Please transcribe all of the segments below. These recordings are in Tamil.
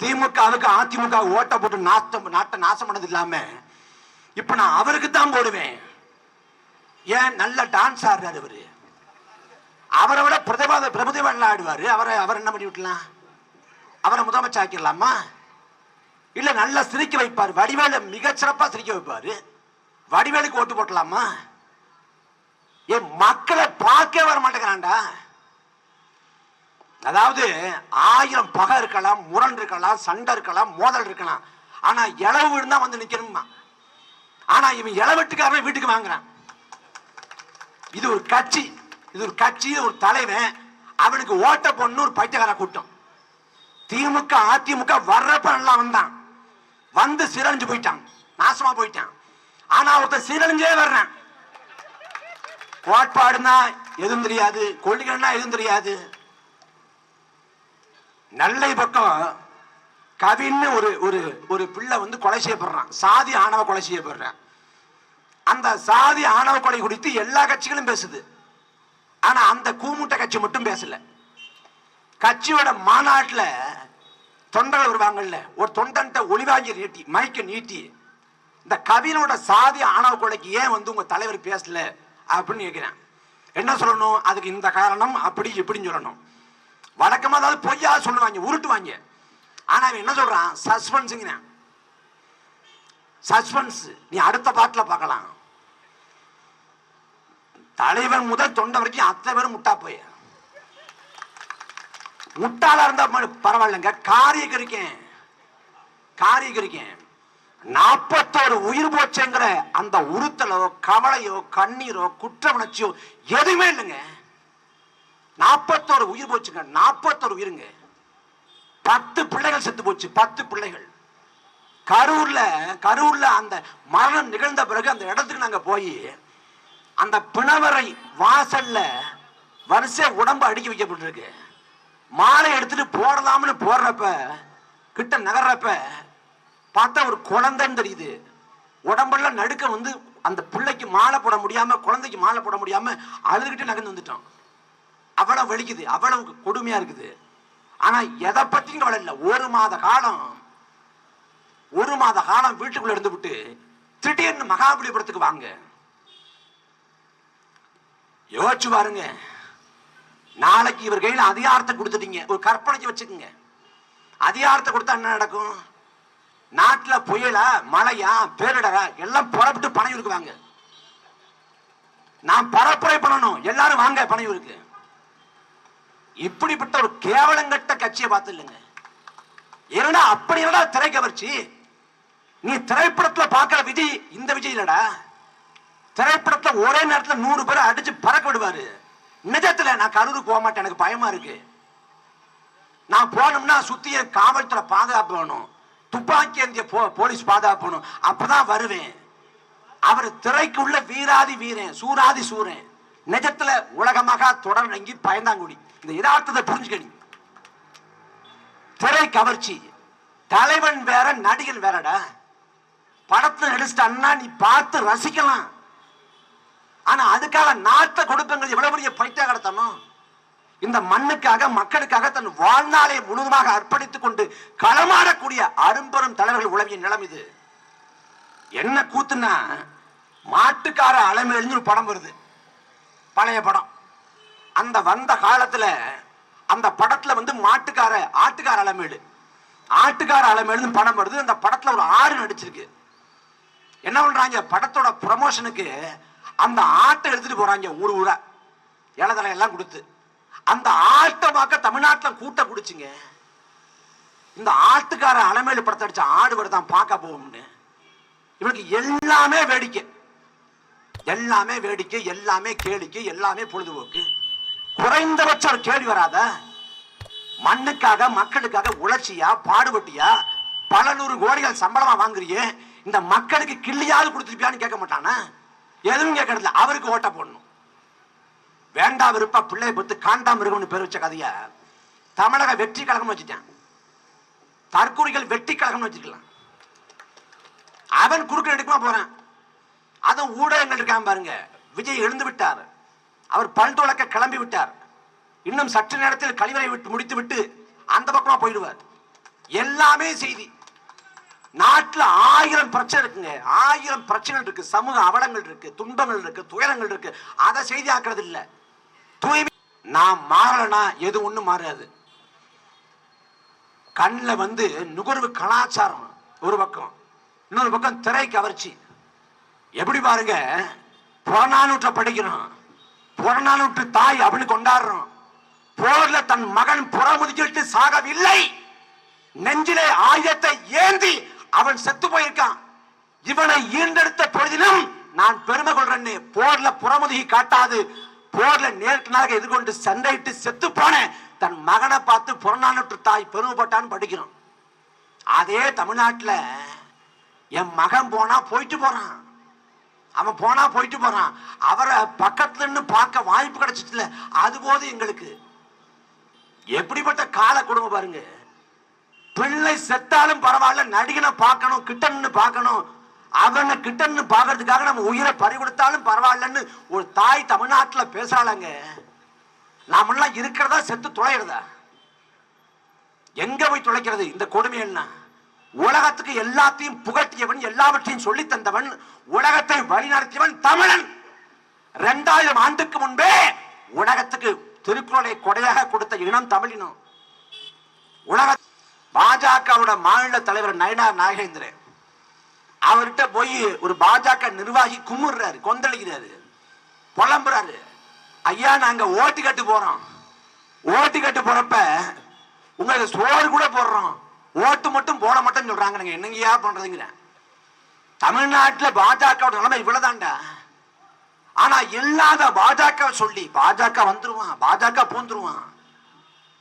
திமுகவுக்கு அதிமுக ஓட்ட போட்டு நாட்டை நாசம் பண்ணது இல்லாம இப்ப நான் அவருக்கு தான் போடுவேன். ஏன்? நல்ல டான்ஸ் ஆடுறாரு அவரு. அவரை விட பிரபுதேவன் ஆடுவாரு. அவர் என்ன பண்ணி விட்டலாம்? அவரை முதலமைச்சர் ஆக்கிடலாமா? இல்ல நல்லா சிரிக்க வைப்பாரு. வடிவேலு மிகச்சிறப்பா சிரிக்க வைப்பாரு. வடிவேலுக்கு ஓட்டு போட்டலாமா? ஏன் மக்களை பார்க்க வர மாட்டேங்கிறான்டா. அதாவது 1000 பகை இருக்கலாம், முரண் இருக்கலாம், சண்டை இருக்கலாம், மோதல் இருக்கலாம். ஆனா இளவு வீடு தான் வந்து நிக்கணுமா? ஆனா இவன் இளவெட்டுக்காரன் வீட்டுக்கு வாங்குறான். இது ஒரு கட்சி, இது ஒரு தலைவன். அவனுக்கு ஓட்ட பொண்ணு ஒரு பைத்தியக்கார கூட்டம். திமுக அதிமுக வர்றப்ப நல்லா வந்தான், வந்து சீரழிஞ்சு போயிட்டான், நாசமா போயிட்டான். ஆனா ஒருத்தர் சீரழிஞ்சே வர்றான். கோட்பாடுனா எதுவும் தெரியாது, கொள்கைன்னா எதுவும் தெரியாது. நல்லை பக்கம் கவின்னு ஒரு பிள்ளை வந்து கொலை செய்யப்படுறான். சாதி ஆணவ கொலை செய்யப்படுறான். அந்த சாதி ஆணவ கொலை குறித்து எல்லா கட்சிகளும் பேசுது. ஆனா அந்த கூமுட்டை கட்சி மட்டும் பேசல. கட்சியோட மாநாட்டில் தொண்டர்கள் வருவாங்கல்ல, ஒரு தொண்டன்ட்ட ஒளிவாங்கி நீட்டி மைக்க நீட்டி இந்த கவினோட சாதி ஆணவ கொலைக்கு ஏன் வந்து உங்க தலைவர் பேசல அப்படின்னு கேட்கிறேன். என்ன சொல்லணும்? அதுக்கு இந்த காரணம் அப்படி இப்படின்னு சொல்லணும். வழக்கமா அதாவது பொய்யா சொல்லுவாங்க, உருட்டுவாங்க. ஆனா அவன் என்ன சொல்றான்? சஸ்பென்ஸ். சஸ்பென்ஸ் நீ அடுத்த பாட்டுல பார்க்கலாம். தலைவர் முதல் தொண்டை வரைக்கும் அத்தனை பேரும் முட்டா போய் முட்டாளா இருந்தா பரவாயில்லைங்க. காரியக்கரிக்கேன் 41 உயிர் போச்சுங்கிற அந்த உறுத்தலோ கவலையோ கண்ணீரோ குற்ற உணர்ச்சியோ எதுவுமே இல்லைங்க. 41 உயிர் போச்சுங்க. 41 உயிருங்க. 10 பிள்ளைகள் செத்து போச்சு. 10 பிள்ளைகள். கரூர்ல அந்த மரணம் நிகழ்ந்த பிறகு அந்த இடத்துக்கு நாங்க போய் அந்த பிணவரை வாசல்ல வரிசை உடம்பு அடுக்கி வைக்கப்பட்டிருக்கு. மாலை எடுத்துட்டு போடலாம்னு போடுறப்ப கிட்ட நகர்றப்ப பார்த்தா ஒரு குழந்தைன்னு தெரியுது. உடம்பெல்லாம் நடுக்க வந்து அந்த பிள்ளைக்கு மாலை போட முடியாம, குழந்தைக்கு மாலை போட முடியாம அழுதுகிட்டு நகர்ந்து வந்துட்டோம். அவ்வளவு வலிக்குது, அவ்வளவு கொடுமையா இருக்குது. ஆனா எதை பத்தியும் கவலை இல்லை. ஒரு மாத காலம் வீட்டுக்குள்ள இருந்து விட்டு திடீர்னு மகாபலிபுரத்துக்கு வாங்க. யோசிச்சு பாருங்க. நாளைக்கு இவர் கையில அதிகாரத்தை கொடுத்துட்டீங்க. ஒரு கற்பனைக்கு வச்சுக்கோங்க. அதிகாரத்தை கொடுத்தா என்ன நடக்கும்? நாட்டுல புயலா, மழையா, பேரிடரா எல்லாம் புறப்பட்டு பனையூருக்கு வாங்க. நான் பரப்புரை பண்ணணும், எல்லாரும் வாங்க பனையூருக்கு. இப்படிப்பட்ட ஒரு கேவலங்கட்ட கட்சியை பார்த்து இல்லைங்க. ஏன்னா அப்படி இல்லடா திரை கவர்ச்சி. நீ திரைப்படத்துல பார்க்கிற விஜய் இந்த விஜய் இல்லடா. திரைப்படத்துல ஒரே நேரத்தில் 100 பேரை அடிச்சு பறக்க விடுவாரு. நிஜத்துல நான் கரூருக்கு போக மாட்டேன், எனக்கு பயமா இருக்கு. நான் போனோம்னா சுத்திய காவல்துறை பாதுகாப்பு வேணும், துப்பாக்கி ஏந்திய போலீஸ் பாதுகாப்பு வேணும், அப்பதான் வருவேன். அவர் திரைக்கு உள்ள வீராதி வீரன், சூராதி சூரன். நிஜத்துல உலகமாக தொடர் நங்கி பயந்தாங்குடி. இந்த யதார்த்தத்தை புரிஞ்சுக்கணும். திரை கவர்ச்சி. தலைவன் வேற, நடிகன் வேறடா. படத்துல நடிச்சிட்டா நீ பார்த்து ரசிக்கலாம். ஆனா அதுக்காக நாட்டை கொடுப்பங்கிறது எவ்வளவு பெரிய பைத்திய கடத்தணும். இந்த மண்ணுக்காக மக்களுக்காக தன் வாழ்நாளை முழுவதுமாக அர்ப்பணித்துக் கொண்டு களமாடக்கூடிய அரும்பெரும் தலைவர்கள் உலகிய நிலம் இது. என்ன கூத்துனா, மாட்டுக்கார அலமேலுன்னு ஒரு படம் வருது, பழைய படம். அந்த வந்த காலத்துல அந்த படத்துல வந்து ஆட்டுக்கார அலமேலுன்னு படம் வருது. அந்த படத்துல ஒரு 6 நடிச்சிருக்கு. என்ன பண்றாங்க? படத்தோட ப்ரமோஷனுக்கு அந்த ஆட்டை எடுத்துட்டு போறாங்க ஊர் ஊரா, இலதலை எல்லாம் கொடுத்து. அந்த ஆட்டை பார்க்க தமிழ்நாட்டில் கூட்ட குடிச்சுங்க. இந்த ஆட்டுக்கார அலமேலு படத்தை அடிச்ச ஆடு தான் பார்க்க போகும்னு. இவனுக்கு எல்லாமே வேடிக்கை, எல்லாமே கேளிக்கை, எல்லாமே பொழுதுபோக்கு. குறைந்தபட்ச ஒரு கேள்வி வராத? மண்ணுக்காக மக்களுக்காக உழைச்சியா, பாடுபட்டியா, பல 100 கோடிகள் சம்பளமா வாங்குறியே, இந்த மக்களுக்கு கிள்ளியாவது கொடுத்துருப்பியான்னு கேட்க மாட்டானா? எதுவும் கேட்கறதில்ல. அவருக்கு ஓட்ட போடணும். வேண்டா விருப்பா பிள்ளையை பொறுத்து காண்டாமிருகம்னு பேர் வச்ச கதைய தமிழக வெற்றி கழகம் வச்சுட்டான். தற்கூரிகள் வெற்றி கழகம் வச்சுக்கலாம். அவன் குறுக்க எடுக்குமா போறான். அதுவும் ஊடகங்கள் இருக்காம பாருங்க. விஜய் எழுந்து விட்டார், அவர் பல் துளக்க கிளம்பி விட்டார். இன்னும் சற்று நேரத்தில் கழிவறை விட்டு முடித்து விட்டு அந்த பக்கமா போயிடுவார். எல்லாமே செய்தி. நாட்டுல 1000 பிரச்சனை இருக்குங்க, 1000 பிரச்சனைகள் இருக்கு, சமூக அவலங்கள் இருக்கு, துன்பங்கள் இருக்கு, துயரங்கள் இருக்கு. அதை செய்தி ஆக்குறது இல்ல. தூய்மை நான் மாறலனா எது ஒண்ணு மாறாது. கண்ணில் வந்து நுகர்வு கலாச்சாரம் ஒரு பக்கம், இன்னொரு பக்கம் திரை கவர்ச்சி. எப்படி பாருங்க, புறநானூற்றை படிக்கிறோம், புறநானூற்று தாய் அப்படின்னு கொண்டாடுறோம். போர்ல தன் மகன் புறமுதுகிட்டு சாகவில்லை, நெஞ்சிலே ஆயுதத்தை ஏந்தி அவன் செத்து போயிருக்கான். இவனை ஈண்டெடுத்த பொழுதிலும் நான் பெருமை கொள்றேன்னு போர்ல புறமுதுகி காட்டாது, போர்ல நேருக்கு நேராக எதிர்கொண்டு சண்டையிட்டு செத்து போன தன் மகனை பார்த்து புறநானூற்று தாய் பெருமைப்பட்டான்னு படிக்கிறோம். அதே தமிழ்நாட்டில் என் மகன் போனா போயிட்டு போறான், அவன் போனா போயிட்டு போறான், அவரை பக்கத்துல இருந்து பார்க்க வாய்ப்பு கிடைச்சிட்டு அது போது எங்களுக்கு. எப்படிப்பட்ட கால குடும்பம் பாருங்க. பிள்ளை செத்தாலும் பரவாயில்ல, நடிகனை பார்க்கணும், கிட்ட பார்க்கணும், அவனை கிட்ட பார்க்கறதுக்காக நம்ம உயிரை பறி கொடுத்தாலும் பரவாயில்லன்னு ஒரு தாய் தமிழ்நாட்டில் பேசுறாங்க. நாமெல்லாம் இருக்கிறதா செத்து துளையிறதா? எங்க போய் துளைக்கிறது? இந்த கொடுமை என்ன? உலகத்துக்கு எல்லாத்தையும் புகட்டியவன், எல்லாவற்றையும் சொல்லி தந்தவன், உலகத்தை வழிநடத்தியவன் தமிழன். 2000 ஆண்டுக்கு முன்பே உலகத்துக்கு திருக்குறளை கொடையாக கொடுத்த இனம் தமிழினம். உலக பாஜகவோட மாநில தலைவர் நயனார் நாகேந்திரன் அவர்கிட்ட போய் ஒரு பாஜக நிர்வாகி குமுறாரு, கொந்தளிக்கிறாரு, புலம்புறாரு. ஐயா நாங்க ஓட்டு கட்டு போறோம், ஓட்டு கட்டு போறப்ப உங்களுக்கு சோறு கூட போடுறோம், ஓட்டு மட்டும் போட மாட்டேன்னு சொல்றாங்க, நீங்க என்னங்கயா பண்றதுங்கிற. தமிழ்நாட்டில் பாஜக நிலைமை இவ்வளவுதான்டா. ஆனா இல்லாத பாஜக சொல்லி பாஜக வந்துருவான், பாஜக பூந்துருவான்,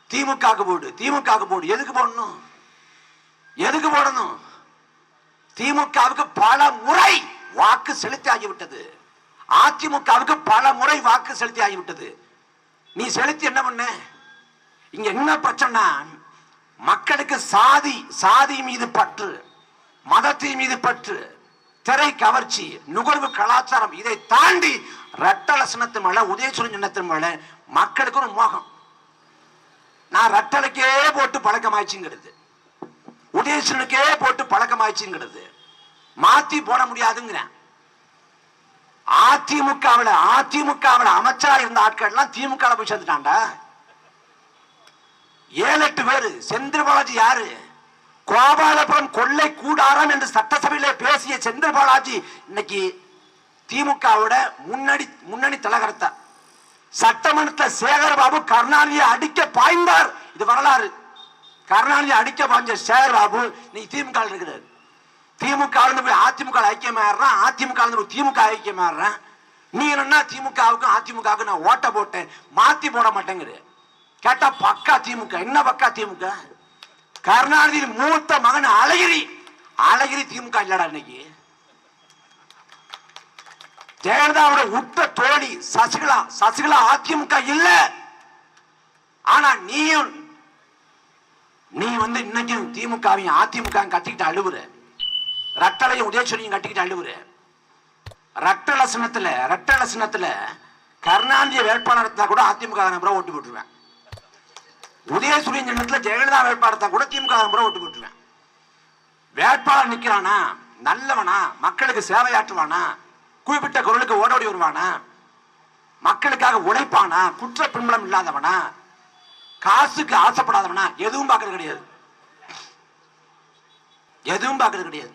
திமுக போடு, திமுக போடு. எதுக்கு போடணும்? எதுக்கு போடணும்? திமுகவுக்கு பல முறை வாக்கு செலுத்தி ஆகிவிட்டது, அதிமுகவுக்கு பல முறை வாக்கு செலுத்தி ஆகிவிட்டது. நீ செலுத்தி என்ன பண்ண? இங்க என்ன பிரச்சனை? மக்களுக்கு சாதி மீது பற்று, மதத்தின் மீது பற்று, திரை கவர்ச்சி, நுகர்வு கலாச்சாரம். இதை தாண்டி ரட்டள சின்னத்து மேல, உதயசூரியன் சின்னத்தின் மேல மக்களுக்கு ஒரு மோகம். நான் ரட்டளைக்கே போட்டு பழக்கமாயிடுச்சுங்கிறது, உதயசூரியனுக்கே போட்டு பழக்கமாயிடுச்சுங்கிறது, மாத்தி போட முடியாதுங்கிறேன். அதிமுகவில் அமைச்சரா இருந்த ஆட்கள் எல்லாம் திமுக போய் சேர்ந்துட்டான்டா. 7-8 பேரு. செந்தில் பாலாஜி யாரு? கோபாலபுரம் கொள்ளை கூடாரம் என்று சட்டசபையில பேசிய செந்தில் பாலாஜி இன்னைக்கு திமுகவோட முன்னணி தலைகர்த்தா. சட்டமன்றத்தில் சேகர்பாபு கருணாநிதியை அடிக்க பாய்ந்தார், இது வரலாறு. கருணாநிதி அடிக்க பாய்ஞ்ச சேகர்பாபு நீ திமுக இருக்கிறார். திமுக போய் அதிமுக ஐக்கியமாடுறான், அதிமுக திமுக ஐக்கியமாடுறான். நீ என்ன திமுகவுக்கும் அதிமுகவுக்கும் நான் ஓட்ட போட்டேன், மாத்தி போட மாட்டேங்கிற. கேட்டா பக்கா திமுக. என்ன பக்கா திமுக? கருணாநிதி மூத்த மகன் அழகிரி திமுக இல்லடா. இன்னைக்கு ஜெயலலிதாவோட உத்த தோழி சசிகலா அதிமுக இல்ல. ஆனா நீ வந்து இன்னைக்கும் திமுகவையும் அதிமுக கட்டிக்கிட்டு அழுவுற, ரட்டளையும் உதயசூரியன் கட்டிக்கிட்டு அழுவுற. ரட்டள சின்னத்துல கருணாநிதி வேட்பாளர் கூட அதிமுக நம்பரை ஓட்டு போட்டுருவேன். உதயசூரியன் சின்னத்துல ஜெயலலிதா வேட்பாளர் கூட திமுக நம்பரை ஓட்டு போட்டுருவேன். வேட்பாளர் நிக்கிறானா, நல்லவனா, மக்களுக்கு சேவையாற்றுவானா, குறிப்பிட்ட குரலுக்கு ஓடோடி வருவானா, மக்களுக்காக உழைப்பானா, குற்ற பின்பலம் இல்லாதவனா, காசுக்கு ஆசைப்படாதவனா, எதுவும் பார்க்கறது கிடையாது. எதுவும் பார்க்கறது கிடையாது.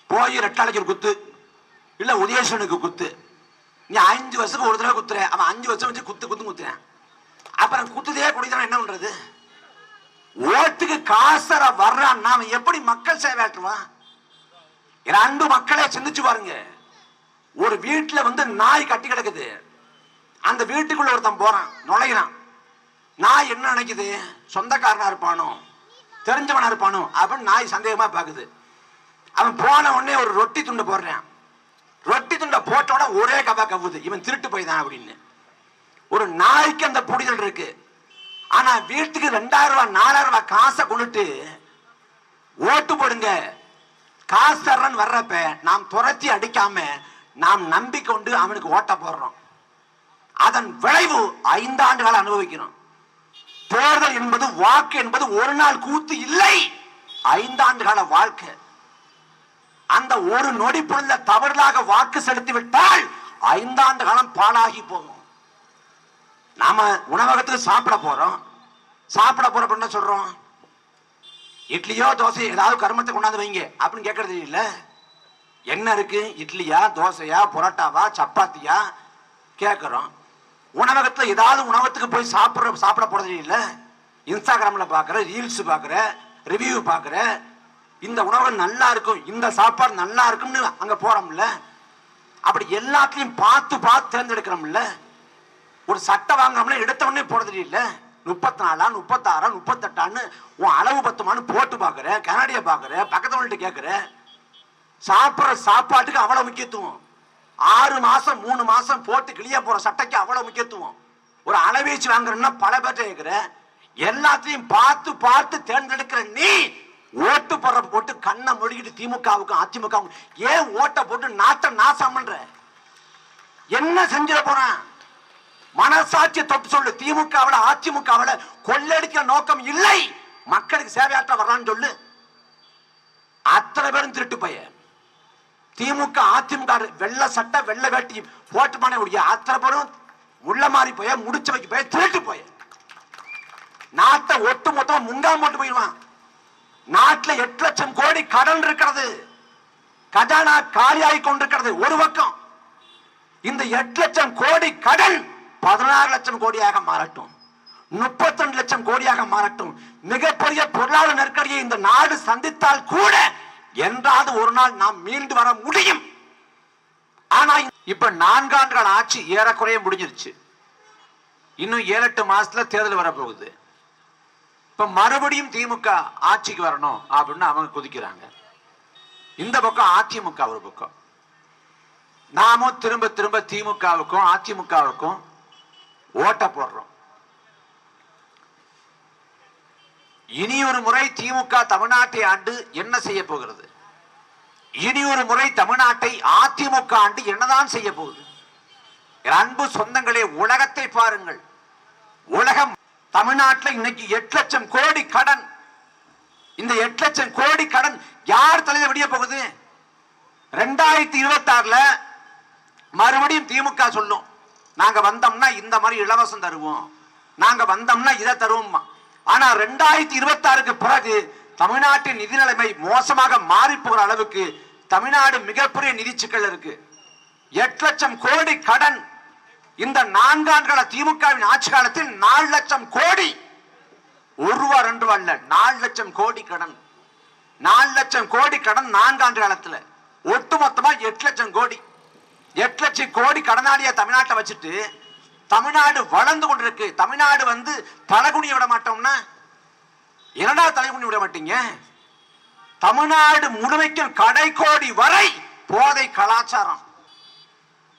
போய் ரெட்டாளைக்கு ஒரு குத்து, இல்ல உதயசூரியனுக்கு குத்து. நீ 5 வருஷத்துக்கு ஒரு தடவை குத்துற, அவன் 5 வருஷம் வச்சு குத்துறேன். அப்புறம் குத்துதே குடிதான் என்ன பண்றது? ஓட்டுக்கு காசர வர்றான், நாம எப்படி மக்கள் சேவையாற்றுவான்? அன்பு மக்களே சிந்திச்சு பாருங்க. ஒரு வீட்டுல வந்து நாய் கட்டி கிடக்குது, அந்த வீட்டுக்குள்ள ஒருத்தன் போறான், நுழைகிறான். நாய் என்ன நினைக்குது? சொந்தக்காரனா இருப்பானோ, தெரிஞ்சவனா இருப்பானோ அப்படின்னு நாய் சந்தேகமா பாக்குது. அவன் போன உடனே ஒரு ரொட்டி துண்டை போடுறான். ரொட்டி துண்டை போட்ட உடனே ஒரே கவா கவுது, இவன் திருட்டு போய்தான் அப்படின்னு. ஒரு நாய்க்கு அந்த புடிதல் இருக்கு. ஆனா வீட்டுக்கு 2000 ரூபாய் 4000 ரூபாய் காசை கொண்டுட்டு ஓட்டு போடுங்க, காசு தர்றன்னு வர்றப்ப நாம் துரத்தி அடிக்காம நாம் நம்பிக்கொண்டு அவனுக்கு ஓட்ட போடுறோம். அதன் விளைவு 5 ஆண்டுகள் அனுபவிக்கிறோம். தேர்தல் என்பது, வாக்கு என்பது ஒரு நாள் கூத்து இல்லை. 5 ஆண்டு கால வாழ்க்கை. அந்த ஒரு நொடி பொழுதுல தவறுதலாக வாக்கு செலுத்தி விட்டால் 5 ஆண்டு காலம் பாழாகி போகும். நாம உணவகத்துக்கு சாப்பிட போறோம் என்ன சொல்றோம்? இட்லியோ தோசை ஏதாவது கருமத்தை கொண்டாந்து வைங்க அப்படின்னு கேட்கறது இல்ல. என்ன இருக்கு? இட்லியா, தோசையா, புரோட்டாவா, சப்பாத்தியா கேட்கிறோம். உணவகத்துல ஏதாவது உணவகத்துக்கு போய் சாப்பிட போறது இல்ல. இன்ஸ்டாகிராம்ல பாக்குற, ரீல்ஸ் பாக்குற, ரிவ்யூ பாக்குற, இந்த உணவு நல்லா இருக்கும், இந்த சாப்பாடு நல்லா இருக்கும்னு அங்க போறோம்ல. அப்படி எல்லாத்தையும் பார்த்து தேர்ந்தெடுக்கிறோம்ல. ஒரு சட்டை வாங்குறோம்ல, எடுத்த உடனே போறது இல்ல. 34, 36, 38 உன் அளவு பத்துமானு போட்டு பாக்குற, கண்ணாடியை பாக்குற, பக்கத்துல கேட்கிற. சாப்பிடுற சாப்பாட்டுக்கு அவ்வளவு முக்கியத்துவம். 6 மாசம் 3 மாசம் போட்டு கிளிய போற சட்டைக்கு அவ்வளவு முக்கியத்துவம். ஒரு அளவீச்சு வாங்குறேன்னா பல பேர்ட்ட கேட்கிற. எல்லாத்தையும் பார்த்து தேர்ந்தெடுக்கிற நீ ஓட்டு போட்டு கண்ணை மொழிகிட்டு திமுகவுக்கும் அதிமுகவும் ஏன் ஓட்ட போட்டு நாட்டை நாசம் பண்ற? என்ன செஞ்சிட போறான்? மனசாட்சியை தொட்டு சொல்லு. திமுகவுல அதிமுகவுல கொள்ளடிக்கிற நோக்கம் இல்லை, மக்களுக்கு சேவையாற்ற வர்றான்னு சொல்லு. அத்தனை பேரும் திருட்டு பைய. திமுக அதிமுக வெள்ள சட்டை வெள்ள வேட்டி போட்டு பானே உடைய அத்தனை பேரும் உள்ள மாறி போய, முடிச்சு வைக்க போய, திருட்டு போய. நாட்டை ஒட்டு மொத்தமா முங்காம போட்டு போயிடுவான். நாட்டில் 8 லட்சம் கோடி கடன் இருக்கிறது. கஜானா காலியாகி கொண்டிருக்கிறது ஒரு பக்கம். இந்த 8 லட்சம் கோடி கடன் 16 லட்சம் கோடியாக மாறட்டும், 32 லட்சம் கோடியாக மாறட்டும். மிகப்பெரிய பொருளாதார நெருக்கடியை இந்த நாடு சந்தித்தால் கூட என்றாவது ஒரு நாள் நாம் மீண்டு வர முடியும். ஆனா இப்ப 4 ஆண்டுகள் ஆட்சி ஏறக்குறைய முடிஞ்சிருச்சு. இன்னும் 7-8 மாசத்துல தேர்தல் வரப்போகுது. இப்ப மறுபடியும் திமுக ஆட்சிக்கு வரணும் அப்படின்னு அவங்க குதிக்கிறாங்க. இந்த பக்கம் அதிமுக ஒரு பக்கம். நாமும் திரும்ப திமுகவுக்கும் அதிமுகவுக்கும் ஓட்ட போடுறோம். இனி ஒரு முறை திமுக தமிழ்நாட்டை ஆண்டு என்ன செய்ய போகிறது? இனி ஒரு முறை தமிழ்நாட்டை அதிமுக ஆண்டு என்னதான் செய்ய போகுது? அன்பு சொந்தங்களே, உலகத்தை பாருங்கள். உலகம் தமிழ்நாட்டில் இன்னைக்கு 8 லட்சம் கோடி கடன். இந்த 8 லட்சம் கோடி கடன் யார் தலையில விடிய போகுது? 2026ல மறுபடியும் திமுக சொல்லும், நாங்க வந்தோம்னா இந்த மாதிரி இலவசம் தருவோம், நாங்க வந்தோம்னா இதை தருவோம். ஆனா 2026க்கு பிறகு தமிழ்நாட்டின் நிதி நிலைமை மோசமாக மாறி போகிற அளவுக்கு தமிழ்நாடு மிகப்பெரிய நிதி சிக்கல் இருக்கு. 8 லட்சம் கோடி கடன். இந்த 4 ஆண்டுகால திமுகவின் ஆட்சி காலத்தில் 4 லட்சம் கோடி. 1 ரூபா 2 ரூபா இல்ல, 4 லட்சம் கோடி கடன். 4 லட்சம் கோடி கடன் 4 ஆண்டு காலத்துல. ஒட்டு மொத்தமா 8 லட்சம் கோடி. 8 லட்சம் கோடி கடனாளியா தமிழ்நாட்டை வச்சுட்டு தமிழ்நாடு வளர்ந்து கொண்டிருக்கு. தமிழ்நாடு தலைகுனிய விட மாட்டோம்னா என்னடா தலைகுனி விட மாட்டீங்க? தமிழ்நாடு முழுமைக்கும் கடைக்கோடி வரை போதை கலாச்சாரம்.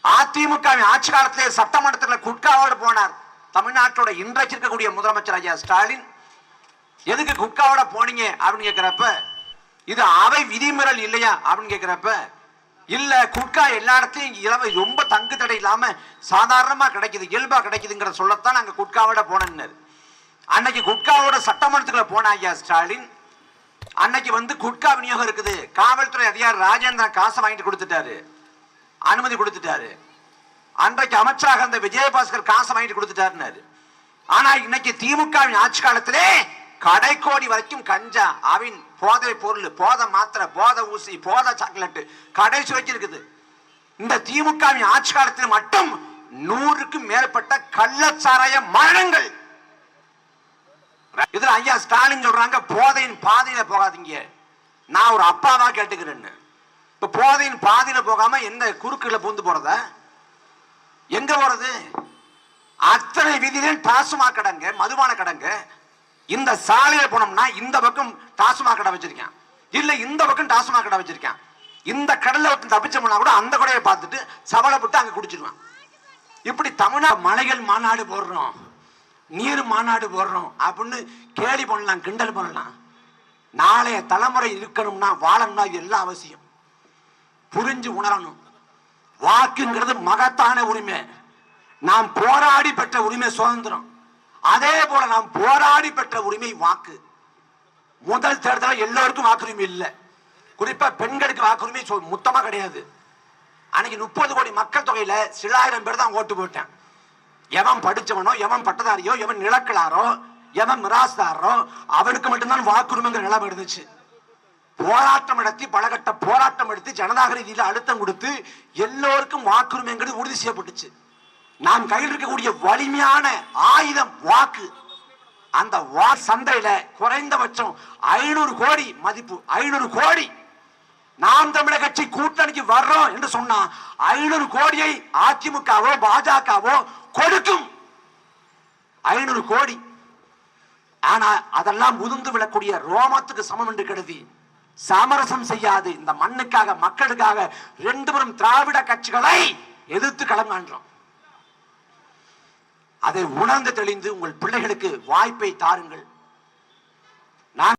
அதிமுக ஆட்சி காலத்திலே சட்டமன்றத்தில் குட்காவோடு போனார் தமிழ்நாட்டோட இன்றைக்கு இருக்கக்கூடிய முதலமைச்சர் ஐயா ஸ்டாலின். எதுக்கு குட்காவோட போனீங்க அப்படின்னு கேட்கிறப்ப, இது அவை விதிமுறை இல்லையா அப்படின்னு கேட்கிறப்ப, இல்ல குட்கா எல்லா இடத்தையும் ரொம்ப தங்கு தடை இல்லாம சாதாரணமா கிடைக்குது, இயல்பா கிடைக்குதுங்கிற சொல்லத்தான் நாங்க குட்காவோட போனேன்னு. அன்னைக்கு குட்காவோட சட்டமன்றத்துக்குள்ள போன ஐயா ஸ்டாலின், அன்னைக்கு குட்கா விநியோகம் இருக்குது. காவல்துறை அதிகாரி ராஜேந்திரன் காசை வாங்கிட்டு கொடுத்துட்டாரு, அனுமதி கொடுத்துட்டாரு. அன்றைக்கு அமைச்சராக இருந்த விஜயபாஸ்கர் காசை வாங்கிட்டு கொடுத்துட்டாரு. ஆனா இன்னைக்கு திமுகவின் ஆட்சி காலத்திலே கடைக்கோடி வரைக்கும் கஞ்சா, அவின், போதை பொருள், போதை மாத்திரை, போதை ஊசி, போதை சாக்லேட் கடைசி வரைக்கும் இருக்குது. இந்த திமுகவின் ஆட்சி காலத்தில் மட்டும் 100க்கும் மேற்பட்ட கள்ளச்சாராய மரணங்கள். இதுல ஐயா ஸ்டாலின் சொல்றாங்க, போதையின் பாதையில போகாதீங்க. நான் ஒரு அப்பாவா கேட்டுக்கிறேன்னு. இப்ப போதையின் பாதையில போகாம எந்த குறுக்குல பூந்து போறத? எங்க போறது? அத்தனை வீதியிலும் டாஸ்மாக் கடைங்க, மதுபான கடைங்க. இந்த சாலையில போனோம்னா இந்த பக்கம் டாஸ்மாக் கடை வச்சிருக்கேன், இல்ல இந்த பக்கம் டாஸ்மாக் கடை வச்சிருக்கேன். இந்த கடல்ல தப்பிச்சோம்னா கூட அந்த கடையை பார்த்துட்டு சவலைப்பட்டு அங்க குடிச்சிருவான். இப்படி தமிழ்நாடு மலைகள் மாநாடு போடுறோம், நீர் மாநாடு போடுறோம் அப்படின்னு கேலி பண்ணலாம், கிண்டல் பண்ணலாம். நாளைய தலைமுறை இருக்கணும்னா, வாழணும்னா இது எல்லாம் அவசியம். புரிஞ்சு உணரணும். வாக்குங்கிறது மகத்தான உரிமை. நாம் போராடி பெற்ற உரிமை சுதந்திரம். அதே போல நாம் போராடி பெற்ற உரிமை வாக்கு. முதல் தேர்தல் எல்லோருக்கும் வாக்குரிமை இல்லை, குறிப்பா பெண்களுக்கு வாக்குரிமை மொத்தமா கிடையாது. அன்னைக்கு 30 கோடி மக்கள் தொகையில சில ஆயிரம் பேர் தான் ஓட்டு போட்டேன். எவன் படிச்சவனோ, எவன் பட்டதாரியோ, எவன் நிலக்கலாரோ, எவன் மிராஸ்தாரோ அவனுக்கு மட்டும்தான் வாக்குரிமைங்கிற நிலைமை இருந்துச்சு. போராட்டம் நடத்தி பலகட்ட போராட்டம் எடுத்து ஜனநாயக ரீதியில் அழுத்தம் கொடுத்து எல்லோருக்கும் வாக்குரிமைங்கிறது உறுதி செய்யப்பட்டுச்சு. நாம் கையில் இருக்கக்கூடிய வலிமையான ஆயுதம் வாக்கு. அந்த சந்தையில குறைந்தபட்சம் 500 கோடி மதிப்பு, 500 கோடி. நாம் தமிழர் கட்சி கூட்டணிக்கு வர்றோம் என்று சொன்னா 500 கோடியை அதிமுகவோ பாஜகவோ கொடுக்கும். 500 கோடி. ஆனா அதெல்லாம் முதிர்ந்து விடக்கூடிய ரோமத்துக்கு சமம் என்று கருதி சமரசம் செய்யாது இந்த மண்ணுக்காக மக்களுக்காக 2 பெரும் திராவிட கட்சிகளை எதிர்த்து களங்கான்றோம். அதை உணர்ந்து தெளிந்து உங்கள் பிள்ளைகளுக்கு வாய்ப்பை தாருங்கள்.